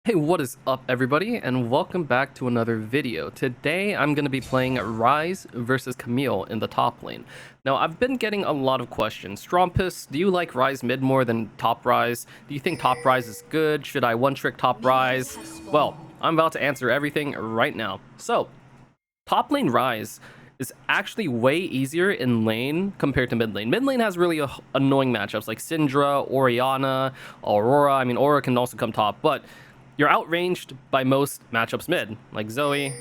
Hey, what is up everybody, and welcome back to another video. Today I'm going to be playing Ryze versus Camille in the top lane. Now, I've been getting a lot of questions. Strompest, do you like Ryze mid more than top Ryze? Do you think top Ryze is good? Should I one-trick top Ryze? Well, I'm about to answer everything right now. So, top lane Ryze is actually way easier in lane compared to mid lane. Mid lane has really annoying matchups like Syndra, Orianna, Aurora. I mean, Aurora can also come top, but you're outranged by most matchups mid, like Zoe,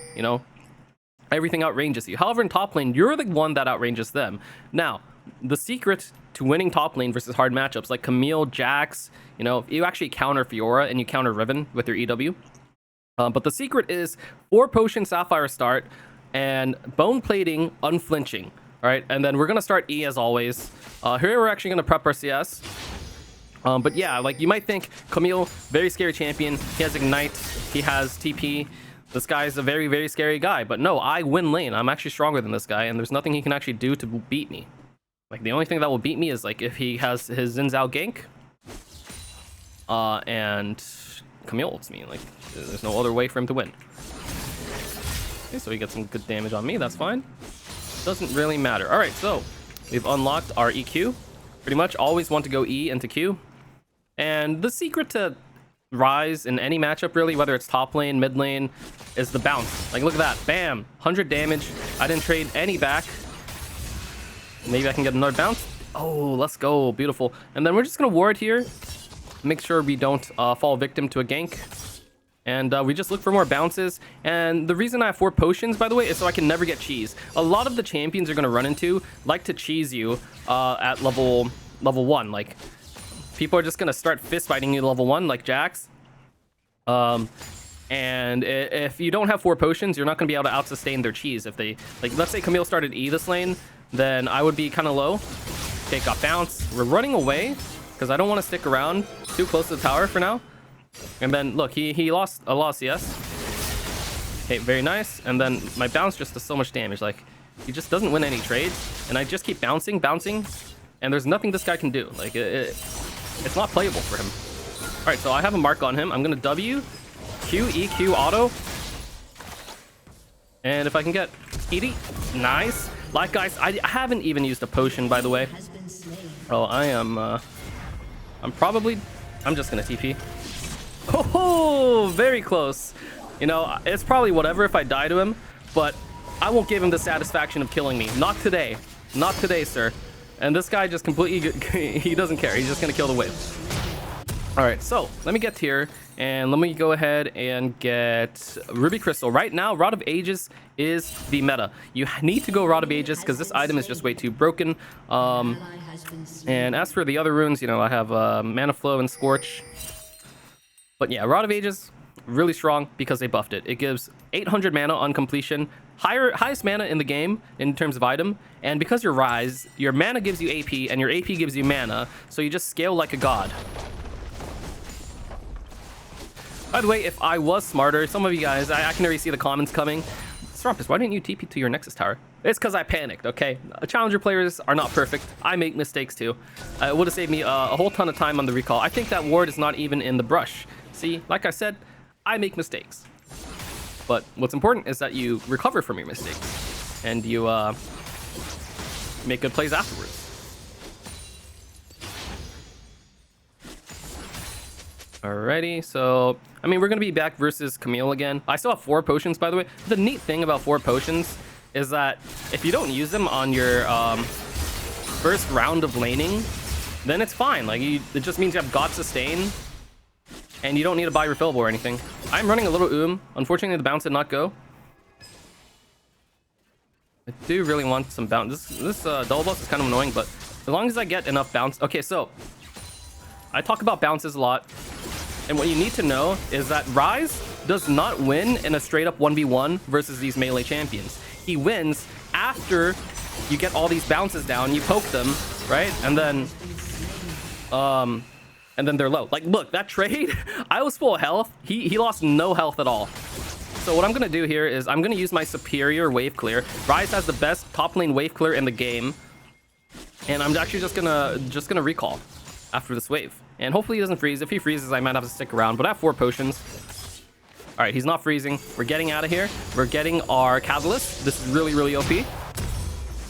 everything outranges you. However, in top lane, you're the one that outranges them. Now, the secret to winning top lane versus hard matchups like Camille, Jax, you actually counter Fiora and you counter Riven with your EW. But the secret is 4 potion Sapphire start and bone plating unflinching. All right, and then we're going to start E as always. Here we're actually going to prep our CS. But yeah, like you might think Camille, very scary champion. He has Ignite, he has TP. This guy's a very, very scary guy. But no, I win lane. I'm actually stronger than this guy, and there's nothing he can actually do to beat me. Like the only thing that will beat me is like if he has his Xin Zhao gank, and Camille ults me. Like there's no other way for him to win. Okay, so he gets some good damage on me. That's fine. Doesn't really matter. All right, so we've unlocked our EQ. Pretty much always want to go E into Q. And the secret to Ryze in any matchup, really, whether it's top lane, mid lane, is the bounce. Like, look at that. Bam. 100 damage. I didn't trade any back. Maybe I can get another bounce. Oh, let's go. Beautiful. And then we're just going to ward here. Make sure we don't fall victim to a gank. And we just look for more bounces. And the reason I have 4 potions, by the way, is so I can never get cheese. A lot of the champions you're going to run into like to cheese you at level 1. Like, people are just going to start fist fighting you level 1, like Jax. And if you don't have 4 potions, you're not going to be able to out-sustain their cheese. If they, like, let's say Camille started E this lane, then I would be kind of low. Okay, got bounce. We're running away because I don't want to stick around too close to the tower for now. And then look, he lost a lot of CS. Okay, very nice. And then my bounce just does so much damage. Like, he just doesn't win any trades, and I just keep bouncing, and there's nothing this guy can do. Like, it's not playable for him. All right, so I have a mark on him. I'm gonna W, Q, EQ, auto, and if I can get ED, nice. Like, guys, I haven't even used a potion, by the way. Oh, I'm just gonna TP. Oh, very close. It's probably whatever if I die to him, but I won't give him the satisfaction of killing me. Not today. Not today, sir. And this guy just completely, he doesn't care. He's just going to kill the wave. All right, so let me get here, and let me go ahead and get Ruby Crystal. Right now, Rod of Ages is the meta. You need to go Rod of Ages because this item is just way too broken. And as for the other runes, I have Mana Flow and Scorch. But yeah, Rod of Ages, really strong because they buffed it. It gives 800 mana on completion, highest mana in the game in terms of item. And because you're Ryze, your mana gives you AP, and your AP gives you mana, so you just scale like a god. By the way, if I was smarter, some of you guys, I can already see the comments coming. Strompest, why didn't you TP to your Nexus tower? It's because I panicked, okay? Challenger players are not perfect. I make mistakes too. It would have saved me a whole ton of time on the recall. I think that ward is not even in the brush. See, like I said, I make mistakes. But what's important is that you recover from your mistakes. And you make good plays afterwards. Alrighty, so, I mean, we're going to be back versus Camille again. I still have 4 potions, by the way. The neat thing about 4 potions is that if you don't use them on your first round of laning, then it's fine. Like, it just means you have God Sustain, and you don't need to buy refillable or anything. I'm running a little Unfortunately, the bounce did not go. I do really want some bounce. This double boss is kind of annoying, but as long as I get enough bounce. Okay, so I talk about bounces a lot. And what you need to know is that Ryze does not win in a straight up 1v1 versus these melee champions. He wins after you get all these bounces down, you poke them, right? And then they're low. Like, look, that trade, I was full health. He lost no health at all. So what I'm going to do here is I'm going to use my superior wave clear. Ryze has the best top lane wave clear in the game. And I'm actually just going to recall after this wave. And hopefully he doesn't freeze. If he freezes, I might have to stick around. But I have 4 potions. right, he's not freezing. We're getting out of here. We're getting our catalyst. This is really, really OP.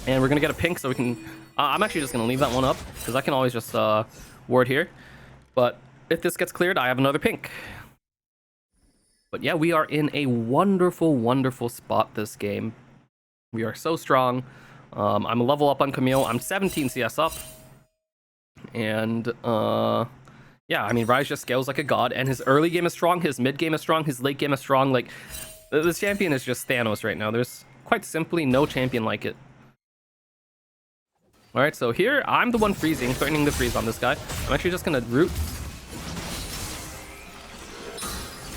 And we're gonna get a pink so we can... I'm actually just gonna leave that one up because I can always just ward here. But if this gets cleared, I have another pink. But yeah, we are in a wonderful, wonderful spot this game. We are so strong. I'm a level up on Camille. I'm 17 CS up. And yeah, I mean, Ryze just scales like a god. And his early game is strong. His mid game is strong. His late game is strong. Like, this champion is just Thanos right now. There's quite simply no champion like it. All right, so here, I'm the one freezing, threatening to freeze on this guy. I'm actually just going to root.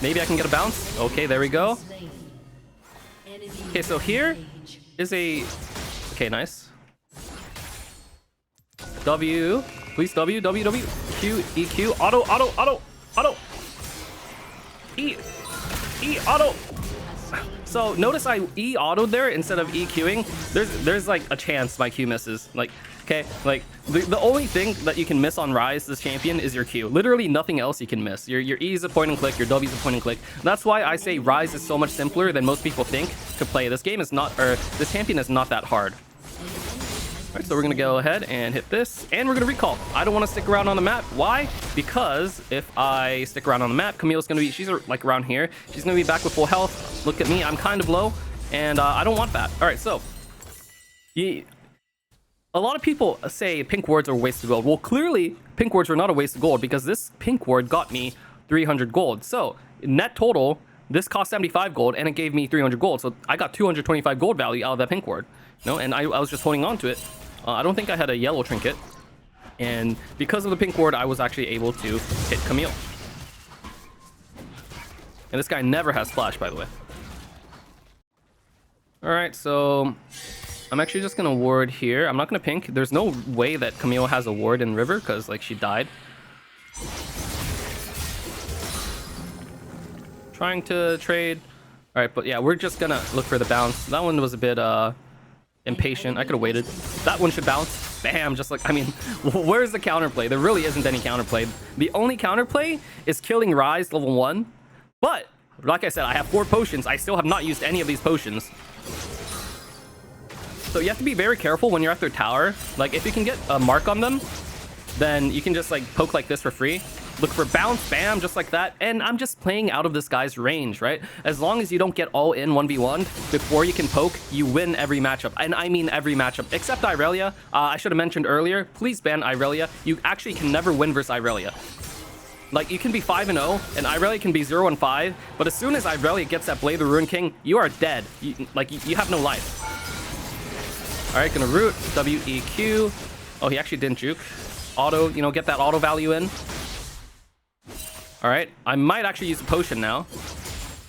Maybe I can get a bounce. Okay, there we go. Okay, so here is a... Okay, nice. W. Please, W, W, W. Q, EQ. Auto, auto, auto, auto. E. E, auto. So notice I E autoed there instead of EQing. There's like a chance my Q misses. Like, okay, like the only thing that you can miss on Ryze, this champion, is your Q. Literally nothing else you can miss. Your E is a point and click, your W is a point and click. That's why I say Ryze is so much simpler than most people think to play. This game is not, or this champion is not that hard. All right, so we're gonna go ahead and hit this, and we're gonna recall. I don't want to stick around on the map. Why? Because if I stick around on the map, Camille's gonna be, she's like around here. She's gonna be back with full health. Look at me, I'm kind of low, and I don't want that. All right, so a lot of people say pink wards are a waste of gold. Well, clearly pink wards are not a waste of gold because this pink ward got me 300 gold. So net total, this cost 75 gold and it gave me 300 gold. So I got 225 gold value out of that pink ward. No, and I was just holding on to it. I don't think I had a yellow trinket. And because of the pink ward, I was actually able to hit Camille. And this guy never has flash, by the way. All right, so I'm actually just going to ward here. I'm not going to pink. There's no way that Camille has a ward in river because, like, she died. Trying to trade. All right, but yeah, we're just going to look for the bounce. That one was a bit... impatient. I could have waited. That one should bounce. Bam, just like, I mean, where's the counterplay? There really isn't any counterplay. The only counterplay is killing Ryze level 1. But, like I said, I have 4 potions. I still have not used any of these potions. So you have to be very careful when you're at their tower. Like, if you can get a mark on them, then you can just, like, poke like this for free. Look for bounce, bam, just like that. And I'm just playing out of this guy's range, right? As long as you don't get all in 1v1 before you can poke, you win every matchup. And I mean every matchup, except Irelia. I should have mentioned earlier, please ban Irelia. You actually can never win versus Irelia. Like, you can be 5-0, and Irelia can be 0-5, but as soon as Irelia gets that Blade of the Ruined King, you are dead. You have no life. All right, gonna root, WEQ. Oh, he actually didn't juke. Auto, you know, get that auto value in. All right, I might actually use a potion now.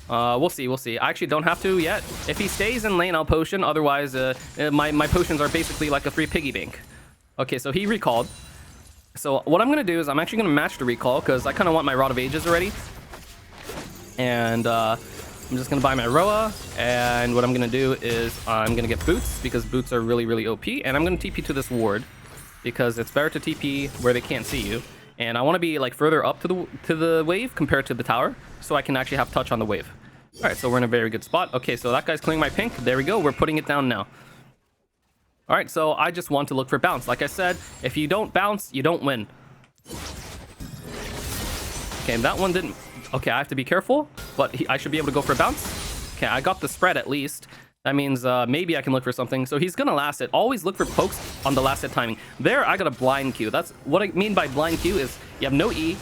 We'll see, we'll see. I actually don't have to yet. If he stays in lane, I'll potion. Otherwise, my potions are basically like a free piggy bank. Okay, so he recalled. So what I'm going to do is I'm actually going to match the recall because I kind of want my Rod of Ages already. And I'm just going to buy my Roa. And what I'm going to do is I'm going to get boots because boots are really, really OP. And I'm going to TP to this ward because it's better to TP where they can't see you. And I want to be like further up to the wave compared to the tower, so I can actually have touch on the wave. All right, so we're in a very good spot. Okay, so that guy's clearing my pink. There we go. We're putting it down now. All right, so I just want to look for bounce. Like I said, if you don't bounce, you don't win. Okay, that one didn't... Okay, I have to be careful, but I should be able to go for a bounce. Okay, I got the spread at least. That means maybe I can look for something. So he's going to last it. Always look for pokes on the last hit timing. There, I got a blind Q. That's what I mean by blind Q is you have no E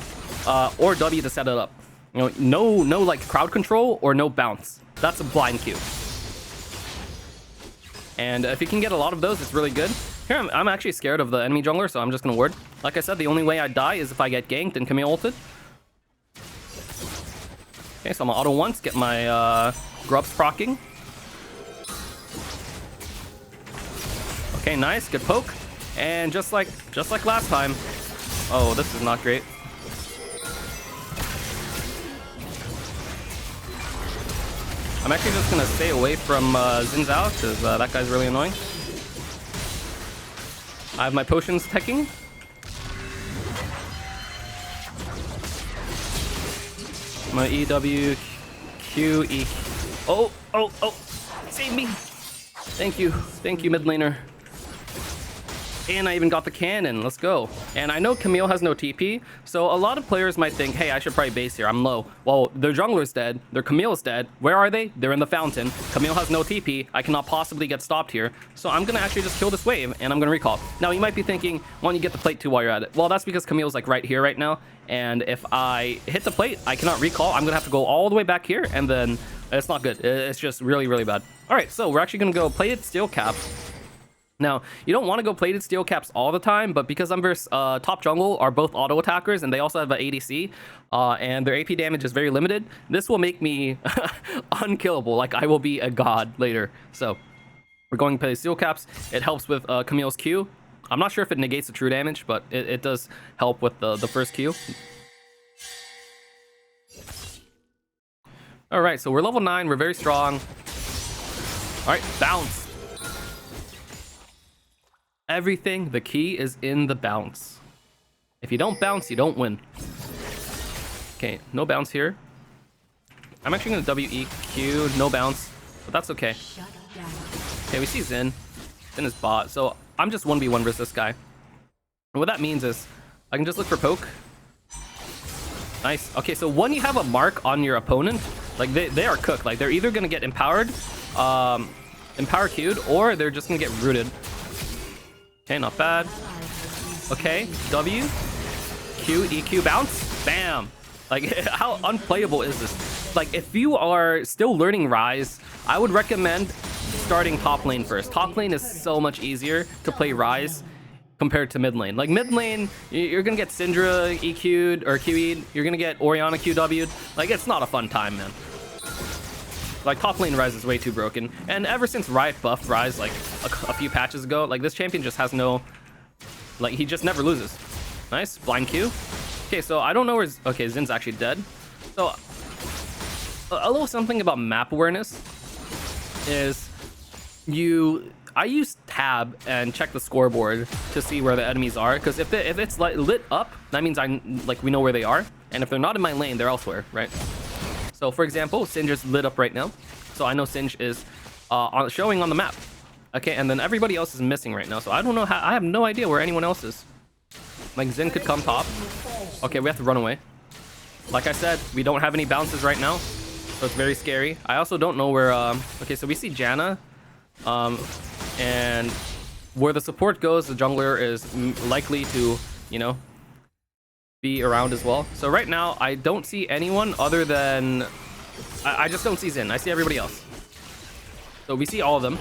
or W to set it up. You know, no like crowd control or no bounce. That's a blind Q. And if you can get a lot of those, it's really good. Here, I'm actually scared of the enemy jungler, so I'm just going to ward. Like I said, the only way I die is if I get ganked and Camille ulted. Okay, so I'm going to auto once, get my grubs proccing. Okay, nice, good poke. And just like last time. Oh, this is not great. I'm actually just gonna stay away from Xin Zhao because that guy's really annoying. I have my potions teching. I'm gonna EW Q, E. Oh, oh, oh. Save me. Thank you, mid laner. And I even got the cannon. Let's go. And I know Camille has no TP, so a lot of players might think, hey, I should probably base here. I'm low. Well, their jungler's dead. Their Camille's dead. Where are they? They're in the fountain. Camille has no TP. I cannot possibly get stopped here. So I'm going to actually just kill this wave, and I'm going to recall. Now, you might be thinking, why don't you get the plate too while you're at it? Well, that's because Camille's like right here right now. And if I hit the plate, I cannot recall. I'm going to have to go all the way back here, and then it's not good. It's just really, really bad. All right, so we're actually going to go plated steel cap. Now, you don't want to go plated steel caps all the time, but because I'm versus top jungle are both auto attackers, and they also have an ADC, and their AP damage is very limited, this will make me unkillable. Like, I will be a god later. So, we're going plated steel caps. It helps with Camille's Q. I'm not sure if it negates the true damage, but it does help with the first Q. All right, so we're level 9. We're very strong. All right, bounce. Everything, the key is in the bounce. If you don't bounce, you don't win. Okay, no bounce here. I'm actually going to WEQ, no bounce, but that's okay. Okay, we see Xin. Xin is bot, so I'm just 1v1 versus this guy. And what that means is I can just look for poke. Nice. Okay, so when you have a mark on your opponent, like they are cooked. Like they're either going to get empowered, empower queued, or they're just going to get rooted. Okay, not bad. Okay, W, Q, EQ, bounce, bam. Like, how unplayable is this? Like, if you are still learning Ryze, I would recommend starting top lane first. Top lane is so much easier to play Ryze compared to mid lane. Like, mid lane, you're gonna get Syndra EQ'd or QE'd. You're gonna get Orianna QW'd. Like, it's not a fun time, man. Like, top lane Ryze is way too broken. And ever since Riot buffed Ryze, like, a few patches ago, like, this champion just has no... Like, he just never loses. Nice. Blind Q. Okay, so I don't know where... Okay, Zin's actually dead. So, a little something about map awareness is I use tab and check the scoreboard to see where the enemies are. Because if it's lit up, that means we know where they are. And if they're not in my lane, they're elsewhere, right? So, for example, Singe is lit up right now. So I know Singe is showing on the map. Okay, and then everybody else is missing right now. So I don't know how... I have no idea where anyone else is. Like, Xin could come top. Okay, we have to run away. Like I said, we don't have any bounces right now. So it's very scary. I also don't know where... Okay, so we see Janna. And where the support goes, the jungler is likely to, you know, be around as well. So right now, I don't see anyone other than... I just don't see Xin. I see everybody else. So we see all of them,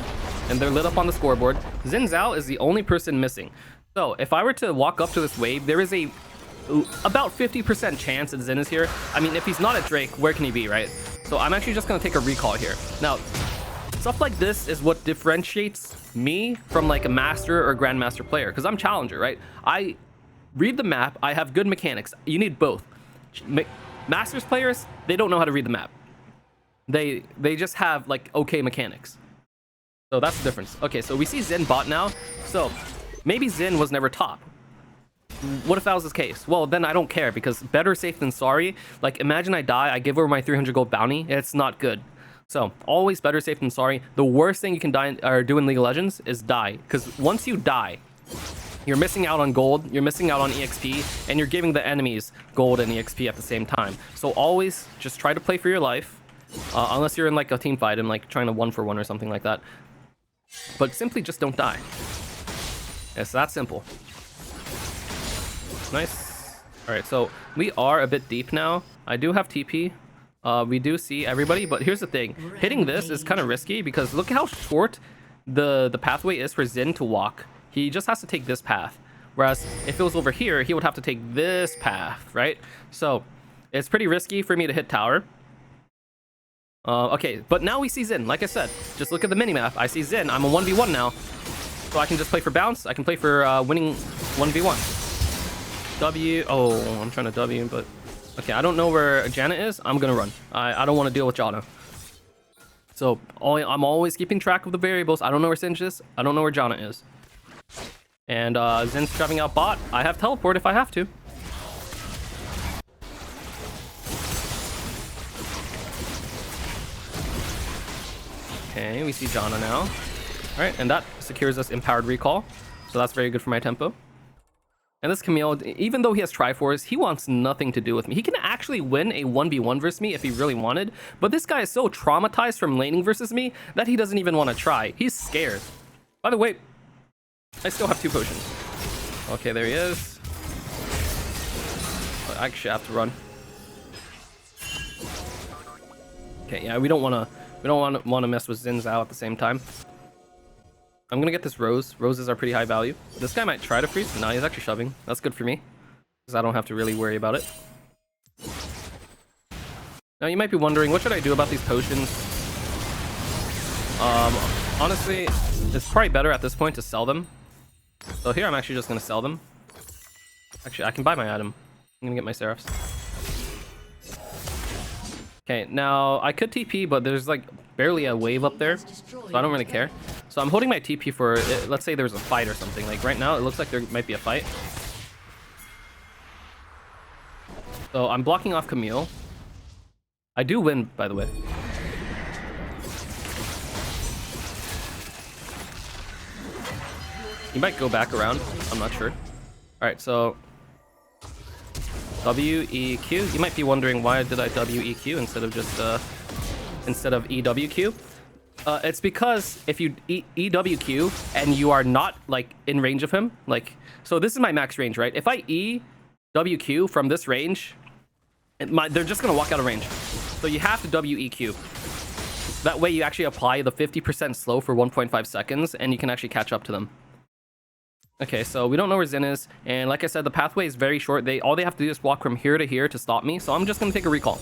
and they're lit up on the scoreboard. Xin Zhao is the only person missing. So if I were to walk up to this wave, there is about 50% chance that Xin is here. I mean, if he's not at Drake, where can he be, right? So I'm actually just going to take a recall here. Now, stuff like this is what differentiates me from like a master or grandmaster player, because I'm challenger, right? I read the map. I have good mechanics. You need both. Masters players, they don't know how to read the map. They just have like okay mechanics. So that's the difference. Okay, so we see Xin bot now. So maybe Xin was never top. What if that was the case? Well, then I don't care, because better safe than sorry. Like, imagine I die, I give over my 300 gold bounty. It's not good. So always better safe than sorry. The worst thing you can die or do in League of Legends is die, because once you die, you're missing out on gold, you're missing out on EXP, and you're giving the enemies gold and EXP at the same time. So always just try to play for your life, unless you're in like a team fight and like trying to 1-for-1 or something like that. But simply just don't die. It's that simple. Nice. All right, so we are a bit deep now. I do have TP. We do see everybody, but here's the thing. Hitting this is kind of risky, because look how short the pathway is for Xin to walk. He just has to take this path. Whereas if it was over here, he would have to take this path, right? So it's pretty risky for me to hit tower. Okay, but now we see Xin. Like I said, just look at the minimap. I see Xin. I'm a 1v1 now. So I can just play for bounce. I can play for winning 1v1. W. Oh, I'm trying to W, but... Okay, I don't know where Janna is. I'm going to run. I don't want to deal with Janna. So I'm always keeping track of the variables. I don't know where Singe is. I don't know where Janna is. And Zin's driving out bot. I have teleport if I have to. Okay, we see Janna now. All right, and that secures us empowered recall. So that's very good for my tempo. And this Camille, even though he has Triforce, he wants nothing to do with me. He can actually win a 1v1 versus me if he really wanted. But this guy is so traumatized from laning versus me that he doesn't even want to try. He's scared. By the way, I still have 2 potions. Okay, there he is. I actually have to run. Okay, yeah, we don't want to mess with Xin Zhao at the same time. I'm gonna get this Rose. Roses are pretty high value. This guy might try to freeze. No, he's actually shoving. That's good for me, because I don't have to really worry about it. Now you might be wondering, what should I do about these potions? Honestly, it's probably better at this point to sell them. So here I'm actually just gonna sell them. Actually, I can buy my item. I'm gonna get my Seraphs. Okay, now I could TP, but there's like barely a wave up there, so I don't really care. So I'm holding my TP for, let's say there's a fight or something. Like right now, it looks like there might be a fight. So I'm blocking off Camille. I do win, by the way. He might go back around. I'm not sure. All right, so WEQ. You might be wondering, why did I WEQ instead of just instead of EWQ? It's because if you EWQ and you are not like in range of him, like, so this is my max range, right? If I EWQ from this range, they're just gonna walk out of range. So you have to WEQ. That way you actually apply the 50% slow for 1.5 seconds and you can actually catch up to them. Okay, so we don't know where Xin is, and like I said, the pathway is very short. All they have to do is walk from here to here to stop me, so I'm just gonna take a recall.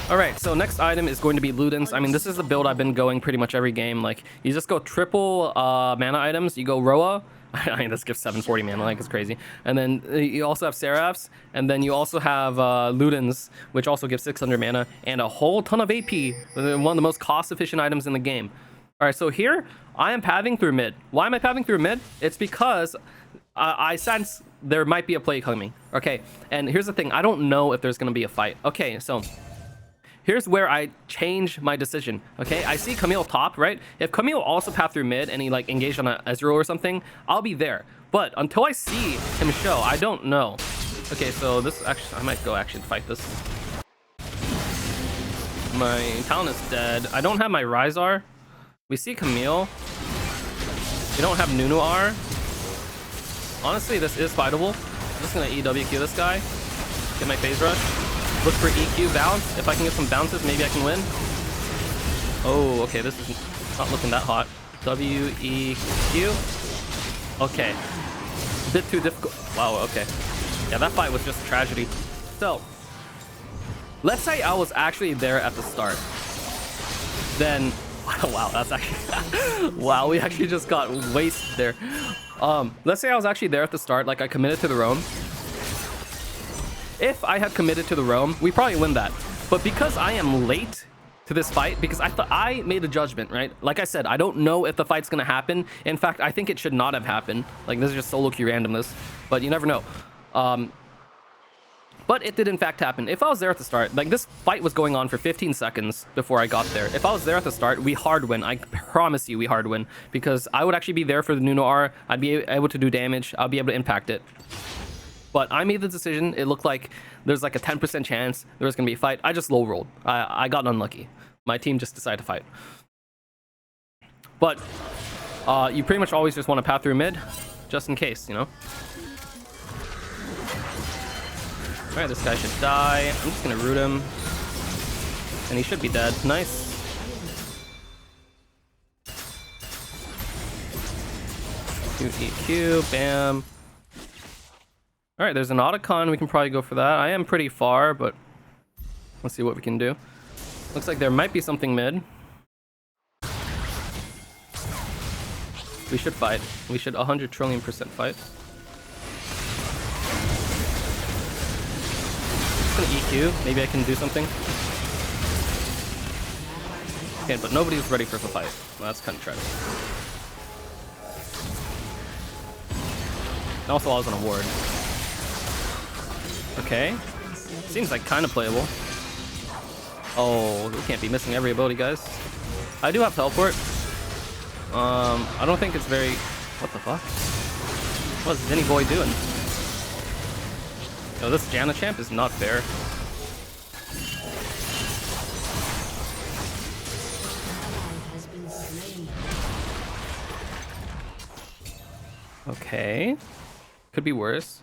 Alright, so next item is going to be Ludens. I mean, this is the build I've been going pretty much every game. Like, you just go triple mana items. You go Roa. I mean, this gives 740 mana, like, it's crazy. And then you also have Seraphs, and then you also have Ludens, which also gives 600 mana, and a whole ton of AP. One of the most cost-efficient items in the game. Alright, so here, I am pathing through mid. Why am I pathing through mid? It's because I sense there might be a play coming. Okay, and here's the thing. I don't know if there's going to be a fight. Okay, so here's where I change my decision. Okay, I see Camille top, right? If Camille also path through mid and he like engaged on a Ezreal or something, I'll be there. But until I see him show, I don't know. Okay, so this actually, I might go actually fight this. My Talon is dead. I don't have my Ryze. We see Camille. We don't have Nunu R. Honestly, this is fightable. I'm just gonna EWQ this guy. Get my phase rush. Look for EQ bounce. If I can get some bounces, maybe I can win. Oh, okay, this is not looking that hot. WEQ. Okay. A bit too difficult. Wow, okay. Yeah, that fight was just a tragedy. So, let's say I was actually there at the start. Then, wow, that's actually... wow, we actually just got wasted there. Let's say I was actually there at the start, like I committed to the roam. If I had committed to the roam, we probably win that. But because I am late to this fight, because I thought I made a judgment, right? Like I said, I don't know if the fight's gonna happen. In fact, I think it should not have happened. Like, this is just solo queue randomness, but you never know. But it did in fact happen. If I was there at the start, like this fight was going on for 15 seconds before I got there. If I was there at the start, we hard win. I promise you we hard win, because I would actually be there for the Nunu R. I'd be able to do damage. I'll be able to impact it. But I made the decision. It looked like there's like a 10% chance there was going to be a fight. I just low rolled. I got unlucky. My team just decided to fight. But you pretty much always just want to path through mid, just in case, you know? Alright, this guy should die. I'm just going to root him. And he should be dead. Nice. QEQ, bam. Alright, there's an Otacon. We can probably go for that. I am pretty far, but let's see what we can do. Looks like there might be something mid. We should fight. We should 100 trillion% fight. I'm gonna EQ. Maybe I can do something. Okay, but nobody's ready for the fight. Well, that's kind of tragic. And also, I was on a ward. Okay. Seems like kind of playable. Oh, we can't be missing every ability, guys. I do have teleport. I don't think it's very... What the fuck? What's Zinny Boy doing? Yo, this Janna champ is not fair. Okay. Could be worse.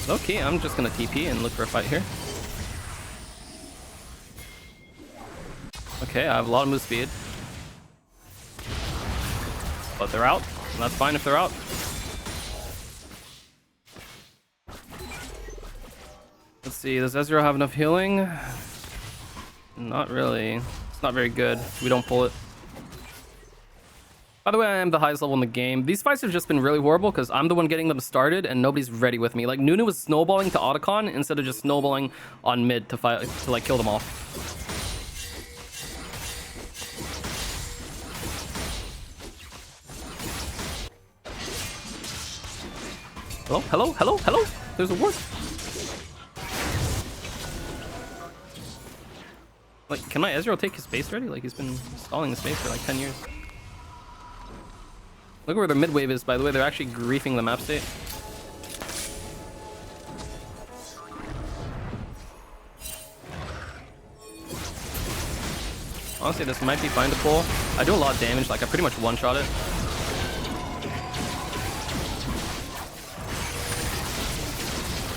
Okay, I'm just gonna TP and look for a fight here. Okay, I have a lot of move speed. But they're out. And that's fine if they're out. Let's see, does Ezreal have enough healing? Not really. It's not very good. We don't pull it. By the way, I am the highest level in the game. These fights have just been really horrible because I'm the one getting them started and nobody's ready with me. Like, Nunu was snowballing to Otacon instead of just snowballing on mid to fight, to like kill them all. Hello, hello, hello, hello. There's a ward. Like, can my Ezreal take his base already? Like, he's been stalling his base for like 10 years. Look where their mid wave is, by the way. They're actually griefing the map state. Honestly, this might be fine to pull. I do a lot of damage. Like, I pretty much one-shot it.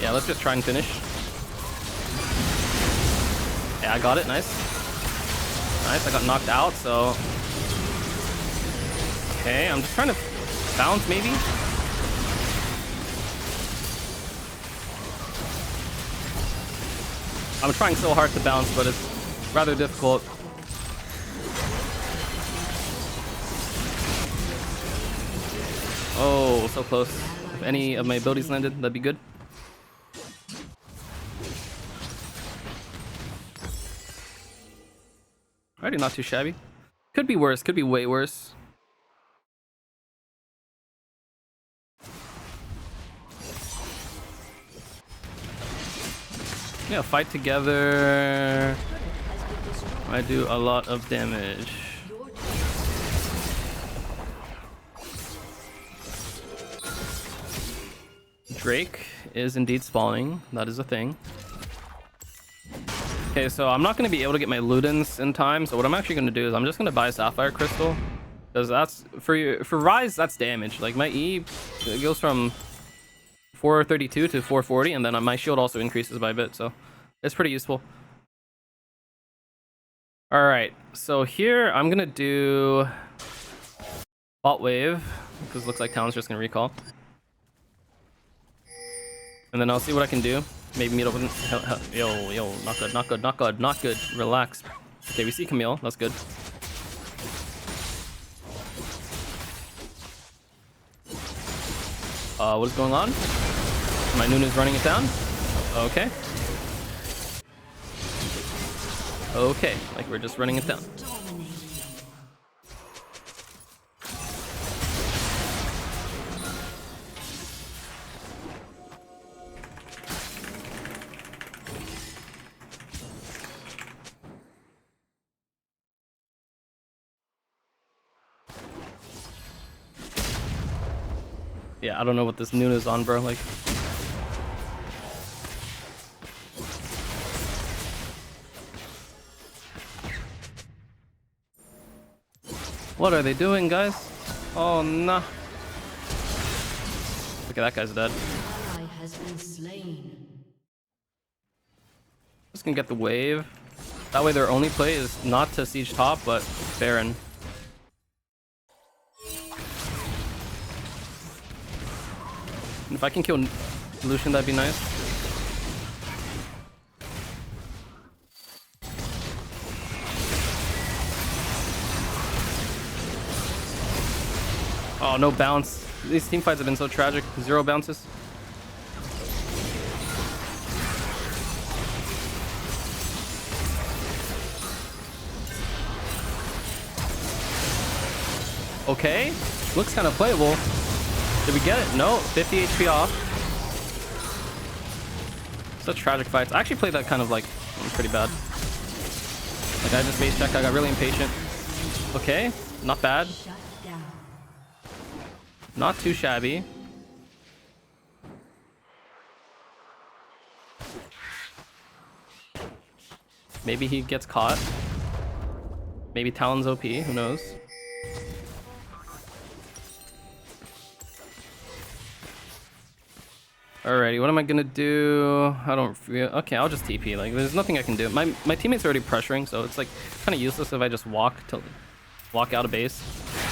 Yeah, let's just try and finish. Yeah, I got it. Nice. Nice, I got knocked out, so... Okay, I'm just trying to bounce, maybe? I'm trying so hard to bounce, but it's rather difficult. Oh, so close. If any of my abilities landed, that'd be good. Alrighty, not too shabby. Could be worse, could be way worse. Yeah, fight together. I do a lot of damage. Drake is indeed spawning. That is a thing. Okay, so I'm not going to be able to get my Ludens in time. So what I'm actually going to do is I'm just going to buy a Sapphire Crystal. Because that's, for Ryze, that's damage. Like, my E it goes from 432 to 440, and then my shield also increases by a bit, so it's pretty useful. Alright, so here I'm gonna do bot wave, because it looks like Talon's just gonna recall. And then I'll see what I can do. Maybe meet up with... Yo, not good, not good, not good, not good. Relax. Okay, we see Camille, that's good. What is going on? My Nuna's running it down. Okay. Okay, like we're just running it down. Yeah, I don't know what this Nuna's on, bro. Like... What are they doing, guys? Oh, no. Look at that guy's dead. Just gonna get the wave. That way their only play is not to siege top, but Baron. If I can kill Lucian, that'd be nice. Oh, no bounce. These team fights have been so tragic. 0 bounces. Okay. Looks kind of playable. Did we get it? No. 50 HP off. Such tragic fights. I actually played that kind of like pretty bad. Like I just base checked. I got really impatient. Okay, not bad. Not too shabby. Maybe he gets caught. Maybe Talon's OP, who knows? Alrighty, what am I gonna do? I don't feel... Okay, I'll just TP. Like, there's nothing I can do. My teammate's already pressuring, so it's like kind of useless if I just walk out of base.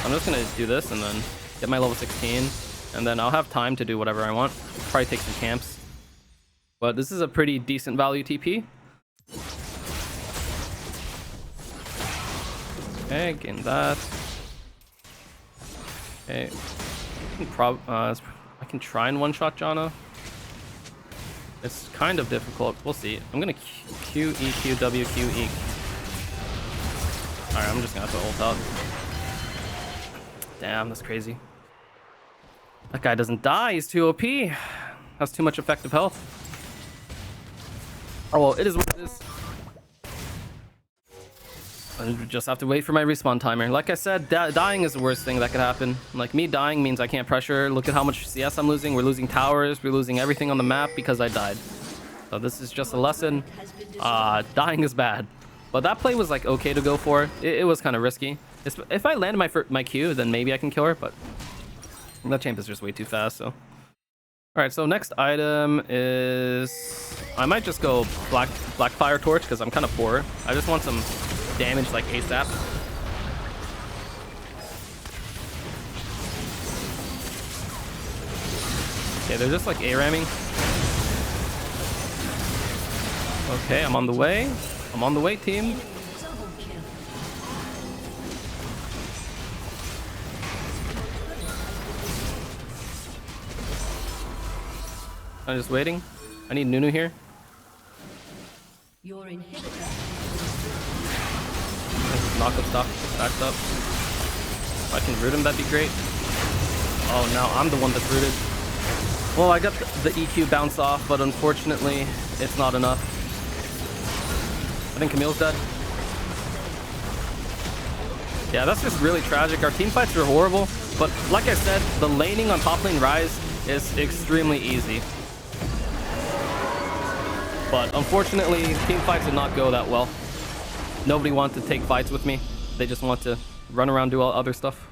I'm just gonna do this and then get my level 16, and then I'll have time to do whatever I want. Probably take some camps. But this is a pretty decent value TP. Okay, gain that. Okay, I can try and one-shot Janna. It's kind of difficult. We'll see. I'm gonna Q, E, Q, W, Q, E. Alright, I'm just gonna have to ult out. Damn, that's crazy. That guy doesn't die. He's too OP. Has too much effective health. Oh, well, it is what it is. I just have to wait for my respawn timer. Like I said, dying is the worst thing that could happen. Like, me dying means I can't pressure. Look at how much CS I'm losing. We're losing towers. We're losing everything on the map because I died. So this is just a lesson. Dying is bad. But that play was, like, okay to go for. It was kind of risky. If I land my Q, then maybe I can kill her, but that champ is just way too fast, so... Alright, so next item is... I might just go Black Fire Torch because I'm kind of poor. I just want some damage like ASAP. Okay, they're just like A-ramming. Okay, I'm on the way. I'm on the way, team. I'm just waiting. I need Nunu here. Your inhibitor. Knock up stuff, stacked up. If I can root him, that'd be great. Oh, now I'm the one that's rooted. Well, I got the EQ bounce off, but unfortunately, it's not enough. I think Camille's dead. Yeah, that's just really tragic. Our team fights are horrible, but like I said, the laning on top lane Ryze is extremely easy. But unfortunately, team fights did not go that well. Nobody wanted to take fights with me. They just want to run around, do all other stuff.